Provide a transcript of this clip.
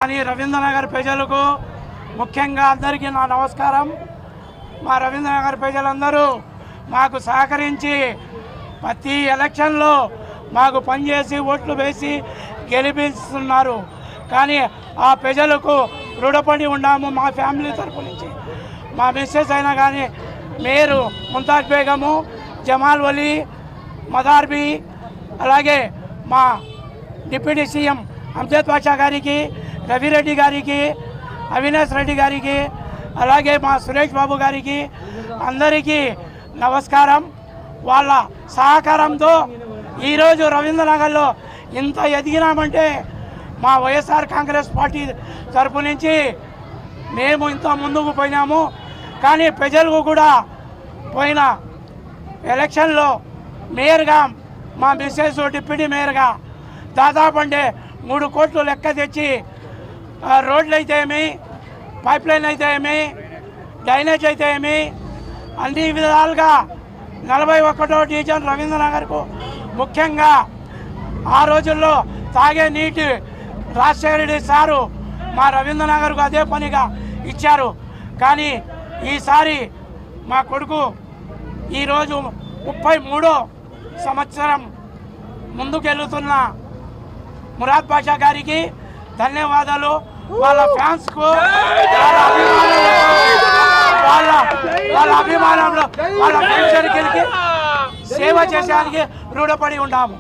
కానీ రవీంద్రనగర్ ప్రజలకు ముఖ్యంగా అందరికీ నా నమస్కారం. మా రవీంద్రనగర్ ప్రజలందరూ మాకు సహకరించి ప్రతి ఎలక్షన్లో మాకు పనిచేసి ఓట్లు వేసి గెలిపిస్తున్నారు. కానీ ఆ ప్రజలకు రుణపడి ఉన్నాము. మా ఫ్యామిలీ తరపు నుంచి మా మిస్సెస్ అయినా కానీ మేయరు ముంతాజ్ బేగము, జమాల్ వలీ, మదార్బీ, అలాగే మా డిప్యూటీ సీఎం అమ్జద్ బాషా గారికి, రవిరెడ్డి గారికి, అవినాష్ రెడ్డి గారికి, అలాగే మా సురేష్ బాబు గారికి అందరికీ నమస్కారం. వాళ్ళ సహకారంతో ఈరోజు రవీంద్రనగర్లో ఇంత ఎదిగినామంటే మా వైఎస్ఆర్ కాంగ్రెస్ పార్టీ తరపు నుంచి మేము ఇంత ముందుకు పోయినాము. కానీ ప్రజలకు కూడా పోయిన ఎలక్షన్లో మేయర్గా మా మిస్సెస్ డిప్యూటీ మేయర్గా దాదాపు అంటే 3 కోట్లు లెక్క తెచ్చి రోడ్లు అయితే ఏమి, పైప్ లైన్ అయితే ఏమి, డ్రైనేజ్ అయితే ఏమి, అన్ని విధాలుగా 41వ డివిజన్ రవీంద్రనగర్కు ముఖ్యంగా ఆ రోజుల్లో తాగే నీటి రాజశేఖర రెడ్డి సారు మా రవీంద్రనగర్కు అదే పనిగా ఇచ్చారు. కానీ ఈసారి మా కొడుకు ఈరోజు 33వ సంవత్సరం ముందుకెళ్తున్న మురాద్ బాషా గారికి ధన్యవాదాలు. వాళ్ళ ఫ్యాన్స్కు, వాళ్ళ అభిమానంలో వాళ్ళ ఫ్రెండ్ సర్కిల్కి సేవ చేసేదానికి రుణపడి ఉన్నాము.